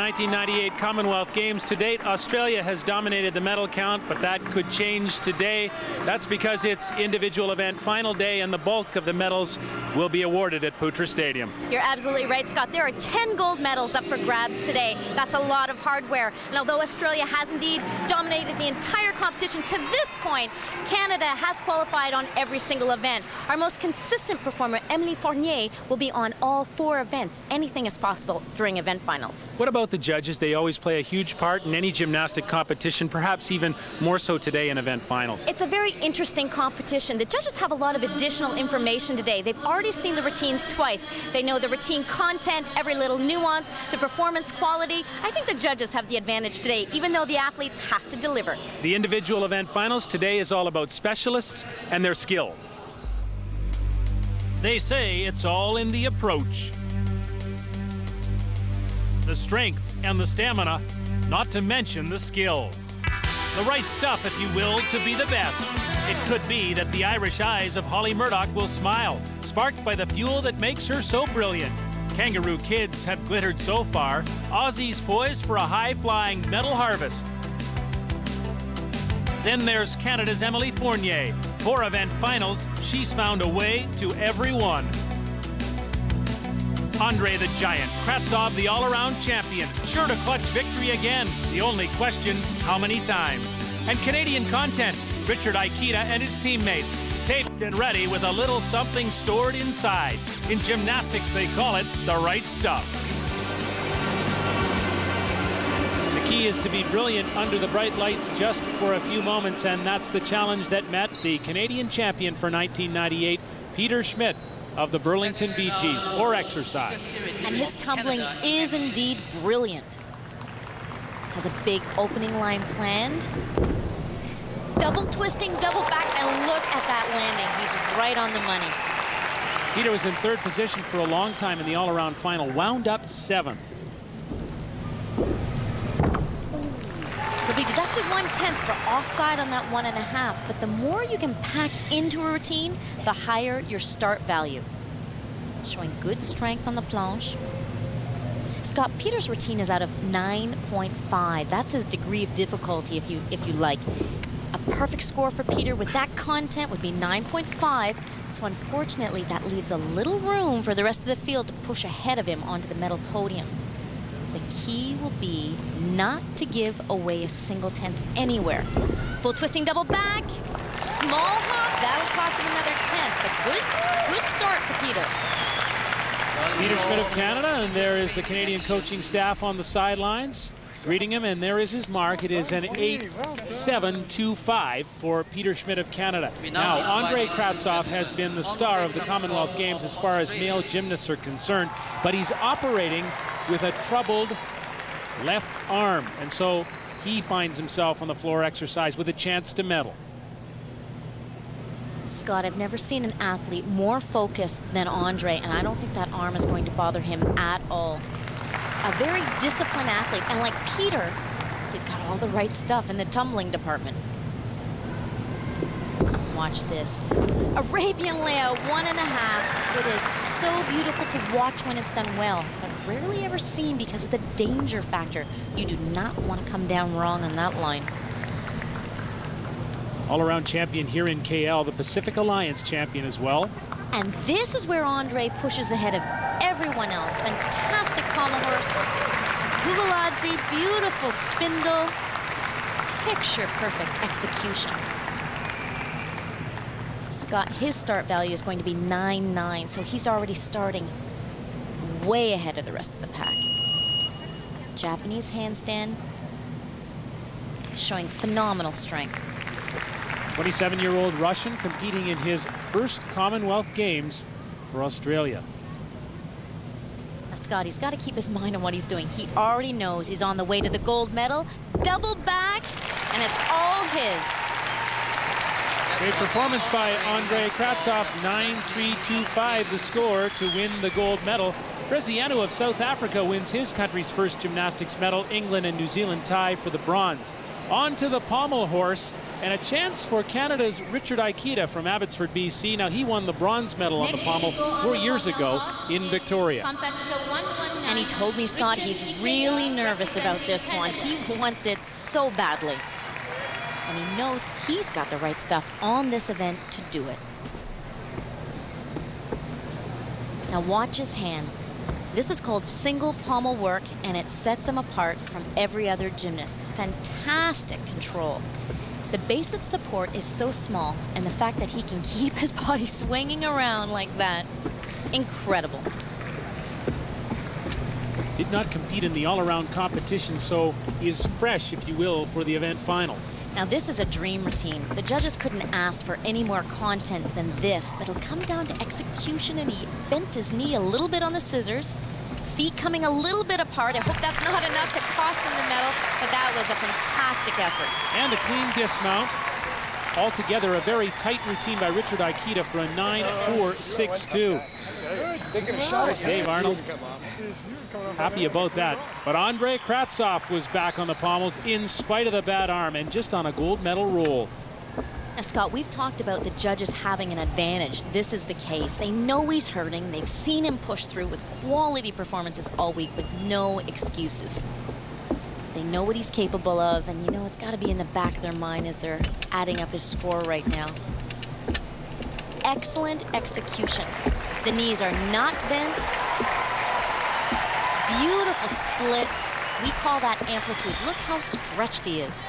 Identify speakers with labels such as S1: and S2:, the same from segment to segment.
S1: 1998 Commonwealth Games. To date, Australia has dominated the medal count, but that could change today. That's because it's individual event final day and the bulk of the medals will be awarded at Putra Stadium.
S2: You're absolutely right, Scott. There are 10 gold medals up for grabs today. That's a lot of hardware. And although Australia has indeed dominated the entire competition to this point, Canada has qualified on every single event. Our most consistent performer, Emily Fournier, will be on all 4 events. Anything is possible during event finals.
S1: What about the judges? They always play a huge part in any gymnastic competition, perhaps even more so today in event finals.
S2: It's a very interesting competition. The judges have a lot of additional information today. They've already seen the routines twice. They know the routine content, every little nuance, the performance quality. I think the judges have the advantage today, even though the athletes have to deliver.
S1: The individual event finals today is all about specialists and their skill. They say it's all in the approach, the strength and the stamina, not to mention the skill. The right stuff, if you will, to be the best. It could be that the Irish eyes of Holly Murdoch will smile, sparked by the fuel that makes her so brilliant. Kangaroo kids have glittered so far. Aussies poised for a high-flying medal harvest. Then there's Canada's Emily Fournier. 4 event finals, she's found a way to every one. Andre the Giant, Kratsov the all-around champion, sure to clutch victory again. The only question, how many times? And Canadian content, Richard Aikita and his teammates, taped and ready with a little something stored inside. In gymnastics, they call it the right stuff. The key is to be brilliant under the bright lights just for a few moments, and that's the challenge that met the Canadian champion for 1998, Peter Schmidt, of the Burlington Bee Gees, floor exercise.
S2: And his tumbling is indeed brilliant. Has a big opening line planned. Double twisting, double back, and look at that landing. He's right on the money.
S1: Peter was in 3rd position for a long time in the all-around final, wound up 7th.
S2: He'll be deducted 1/10 for offside on that 1.5, but the more you can pack into a routine, the higher your start value. Showing good strength on the planche. Scott, Peter's routine is out of 9.5. That's his degree of difficulty, if you like. A perfect score for Peter with that content would be 9.5. So unfortunately, that leaves a little room for the rest of the field to push ahead of him onto the medal podium. The key will be not to give away a single 10th anywhere. Full twisting double back, small hop, that'll cost him another 10th. But good start for Peter.
S1: Peter Schmidt of Canada, and there is the Canadian coaching staff on the sidelines greeting him, and there is his mark. It is an 8.725 for Peter Schmidt of Canada. Now, Andre Kratsov has been the star of the Commonwealth Games as far as male gymnasts are concerned, but he's operating with a troubled left arm, and so he finds himself on the floor exercise with a chance to medal.
S2: Scott, I've never seen an athlete more focused than Andre, and I don't think that arm is going to bother him at all. A very disciplined athlete, and like Peter, he's got all the right stuff in the tumbling department. Watch this. Arabian layout, 1.5. It is so beautiful to watch when it's done well, but rarely ever seen because of the danger factor. You do not want to come down wrong on that line.
S1: All-around champion here in KL, the Pacific Alliance champion as well.
S2: And this is where Andre pushes ahead of everyone else. Fantastic pommel horse. Guguladze, beautiful spindle. Picture-perfect execution. Scott, his start value is going to be 9.9, so he's already starting way ahead of the rest of the pack. Japanese handstand, showing phenomenal strength.
S1: 27-year-old Russian competing in his first Commonwealth Games for Australia.
S2: Now, Scott, he's got to keep his mind on what he's doing. He already knows he's on the way to the gold medal. Double back, and it's all his.
S1: Great performance by Andre Kratsov, 9.325 the score to win the gold medal. Breziano of South Africa wins his country's first gymnastics medal. England and New Zealand tie for the bronze. On to the pommel horse, and a chance for Canada's Richard Aikita from Abbotsford, BC. Now, he won the bronze medal on the pommel 4 years ago in Victoria.
S2: And he told me, Scott, he's really nervous about this one. He wants it so badly. And he knows he's got the right stuff on this event to do it. Now watch his hands. This is called single pommel work, and it sets him apart from every other gymnast. Fantastic control. The base of support is so small, and the fact that he can keep his body swinging around like that, incredible.
S1: Did not compete in the all-around competition, so is fresh, if you will, for the event finals.
S2: Now this is a dream routine. The judges couldn't ask for any more content than this, but it'll come down to execution, and he bent his knee a little bit on the scissors. Feet coming a little bit apart. I hope that's not enough to cost him the medal, but that was a fantastic effort.
S1: And a clean dismount. Altogether, a very tight routine by Richard Aikita for a 9.462. Dave Arnold, happy about that. But Andrei Kratsov was back on the pommels in spite of the bad arm and just on a gold medal roll.
S2: Now, Scott, we've talked about the judges having an advantage. This is the case. They know he's hurting. They've seen him push through with quality performances all week with no excuses. They know what he's capable of, and you know it's got to be in the back of their mind as they're adding up his score right now. Excellent execution. The knees are not bent. Beautiful split. We call that amplitude. Look how stretched he is.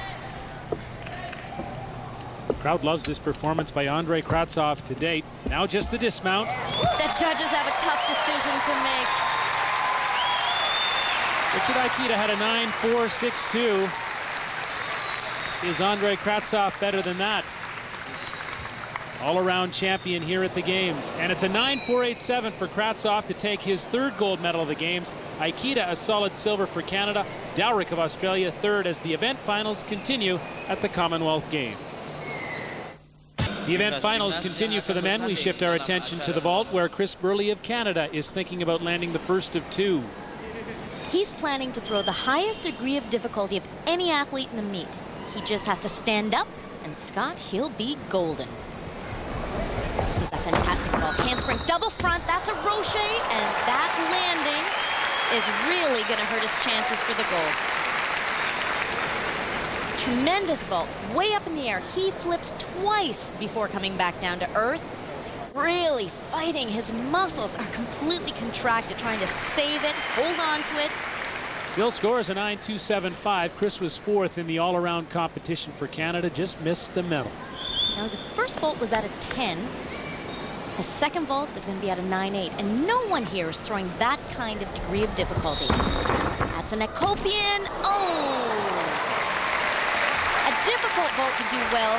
S1: Crowd loves this performance by Andrei Kratsov to date. Now just the dismount.
S2: The judges have a tough decision to make.
S1: Richard Aikita had a 9.462. Is Andrei Kratsov better than that? All-around champion here at the Games. And it's a 9.487 for Kratsov to take his third gold medal of the Games. Aikita a solid silver for Canada. Dowrick of Australia third as the event finals continue at the Commonwealth Games. The event finals continue for the men. We shift our attention to the vault, where Chris Burley of Canada is thinking about landing the first of two.
S2: He's planning to throw the highest degree of difficulty of any athlete in the meet. He just has to stand up, and Scott, he'll be golden. This is a fantastic vault. Handspring double front, that's a rocher, and that landing is really going to hurt his chances for the gold. Tremendous vault, way up in the air. He flips twice before coming back down to earth. Really fighting. His muscles are completely contracted, trying to save it, hold on to it.
S1: Still scores a 9.275. Chris was fourth in the all-around competition for Canada, just missed the medal.
S2: Now his first vault was at a 10. His second vault is going to be at a 9.8, and no one here is throwing that kind of degree of difficulty. That's an Acopian. Oh! A difficult vault to do well,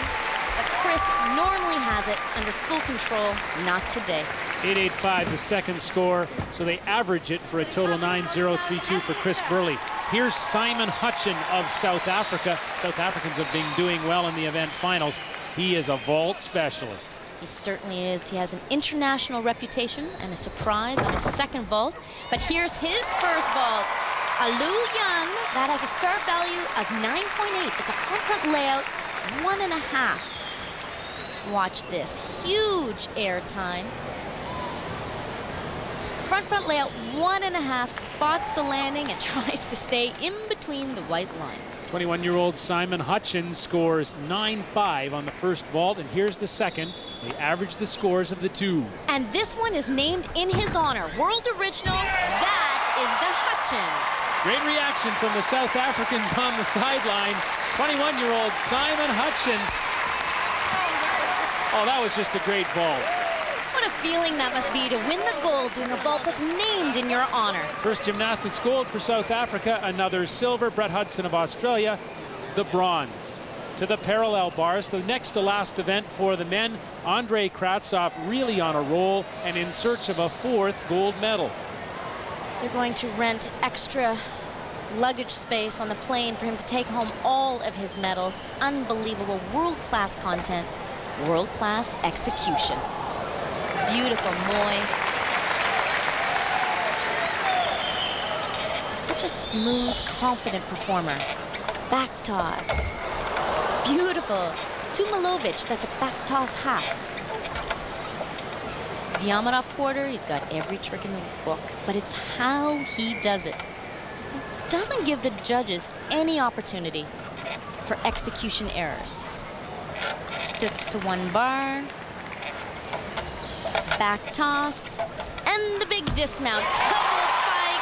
S2: but Chris normally has it under full control. Not today.
S1: 8.85 the second score, so they average it for a total 9.032 for Chris Burley. Here's Simon Hutchin of South Africa. South Africans have been doing well in the event finals. He is a vault specialist.
S2: He certainly is. He has an international reputation and a surprise on his second vault. But here's his first vault. Alu Young, that has a start value of 9.8. It's a front layout, 1.5. Watch this, huge air time. Front layout, 1.5, spots the landing and tries to stay in between the white lines.
S1: 21-year-old Simon Hutchin scores 9.5 on the first vault, and here's the second. They average the scores of the two.
S2: And this one is named in his honor. World original, that is the Hutchin.
S1: Great reaction from the South Africans on the sideline. 21-year-old Simon Hutchin. Oh, that was just a great vault.
S2: What a feeling that must be to win the gold doing a vault that's named in your honor.
S1: First gymnastics gold for South Africa, another silver. Brett Hudson of Australia, the bronze. To the parallel bars, the next to last event for the men. Andrei Kratsov really on a roll and in search of a fourth gold medal.
S2: They're going to rent extra luggage space on the plane for him to take home all of his medals. Unbelievable world-class content, world-class execution. Beautiful Moy. Such a smooth, confident performer. Back toss. Beautiful. Tumalovic, that's a back toss half. Diamond quarter, he's got every trick in the book, but it's how he does it. It doesn't give the judges any opportunity for execution errors. Stutz to one bar, back toss, and the big dismount, double pike.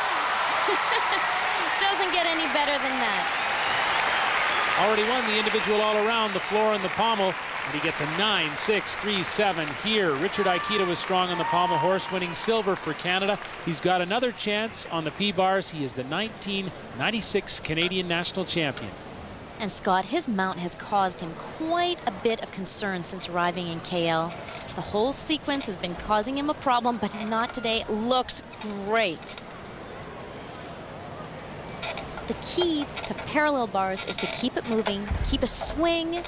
S2: Doesn't get any better than that.
S1: Already won the individual all around, the floor and the pommel, and he gets a 9-6-3-7 here. Richard Aikita was strong on the pommel horse, winning silver for Canada. He's got another chance on the P-bars. He is the 1996 Canadian national champion.
S2: And Scott, his mount has caused him quite a bit of concern since arriving in KL. The whole sequence has been causing him a problem, but not today. Looks great. The key to parallel bars is to keep it moving, keep a swing.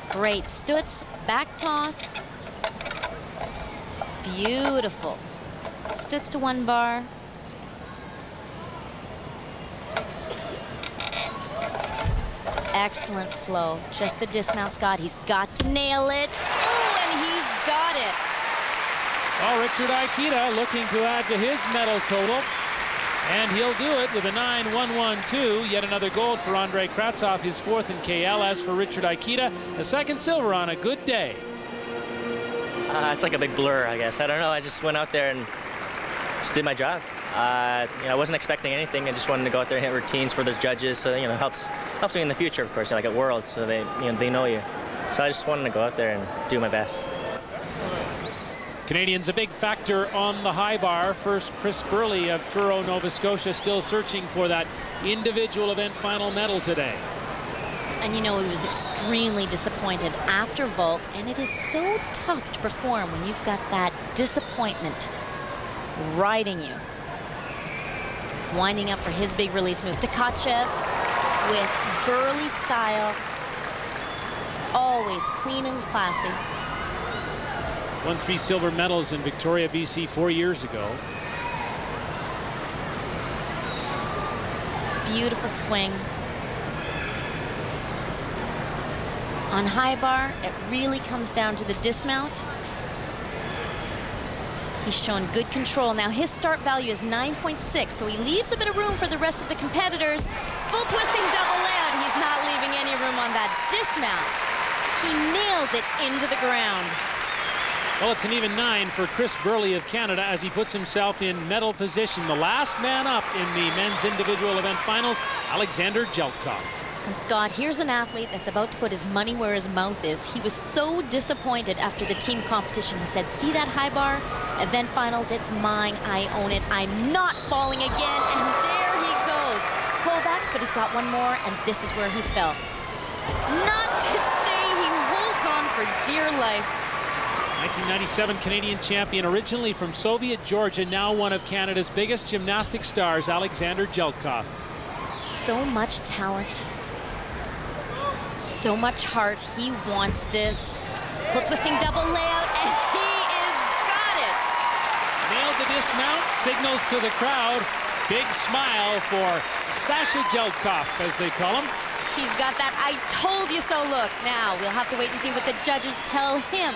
S2: Great Stutz, back toss. Beautiful. Stutz to one bar. Excellent flow. Just the dismount, Scott. He's got to nail it. Oh, and he's got it.
S1: Well, Richard Aikita looking to add to his medal total. And he'll do it with a 9-1-1-2. Yet another gold for Andrei Kratsov, his fourth in KL. As for Richard Aikita, a second silver on a good day.
S3: It's like a big blur, I guess. I don't know. I just went out there and just did my job. I wasn't expecting anything. I just wanted to go out there and hit routines for the judges. So, helps me in the future, of course, like at Worlds, so they know you. So I just wanted to go out there and do my best.
S1: Canadians a big factor on the high bar. First, Chris Burley of Truro, Nova Scotia, still searching for that individual event final medal today.
S2: And he was extremely disappointed after vault, and it is so tough to perform when you've got that disappointment riding you. Winding up for his big release move. Tkachev with Burley style. Always clean and classy.
S1: Won 3 silver medals in Victoria, BC 4 years ago.
S2: Beautiful swing. On high bar, it really comes down to the dismount. He's shown good control. Now his start value is 9.6, so he leaves a bit of room for the rest of the competitors. Full twisting double layout. He's not leaving any room on that dismount. He nails it into the ground.
S1: Well, it's an even 9 for Chris Burley of Canada as he puts himself in medal position. The last man up in the men's individual event finals, Alexander Jelkov.
S2: And Scott, here's an athlete that's about to put his money where his mouth is. He was so disappointed after the team competition. He said, see that high bar? Event finals, it's mine. I own it. I'm not falling again. And there he goes. Kovacs, but he's got one more, and this is where he fell. Not today. He holds on for dear life.
S1: 1997 Canadian champion, originally from Soviet Georgia, now one of Canada's biggest gymnastic stars, Alexander Jelkov.
S2: So much talent, so much heart. He wants this. Full twisting double layout, and he is got it.
S1: Nailed the dismount, signals to the crowd. Big smile for Sasha Jelkov, as they call him.
S2: He's got that I told you so look. Now we'll have to wait and see what the judges tell him.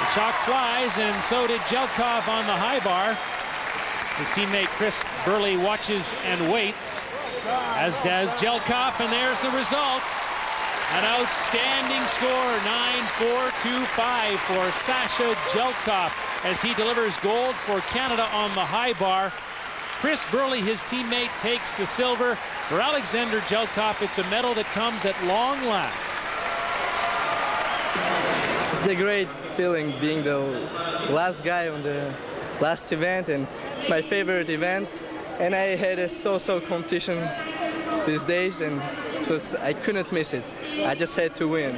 S1: The chalk flies, and so did Jelkov on the high bar. His teammate Chris Burley watches and waits, as does Jelkov, and there's the result. An outstanding score, 9-4-2-5 for Sasha Jelkov as he delivers gold for Canada on the high bar. Chris Burley, his teammate, takes the silver. For Alexander Jelkov, it's a medal that comes at long last.
S4: It's a great feeling being the last guy on the last event, and it's my favorite event. And I had a so-so competition these days, and I couldn't miss it. I just had to win.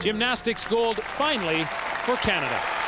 S1: Gymnastics gold finally for Canada.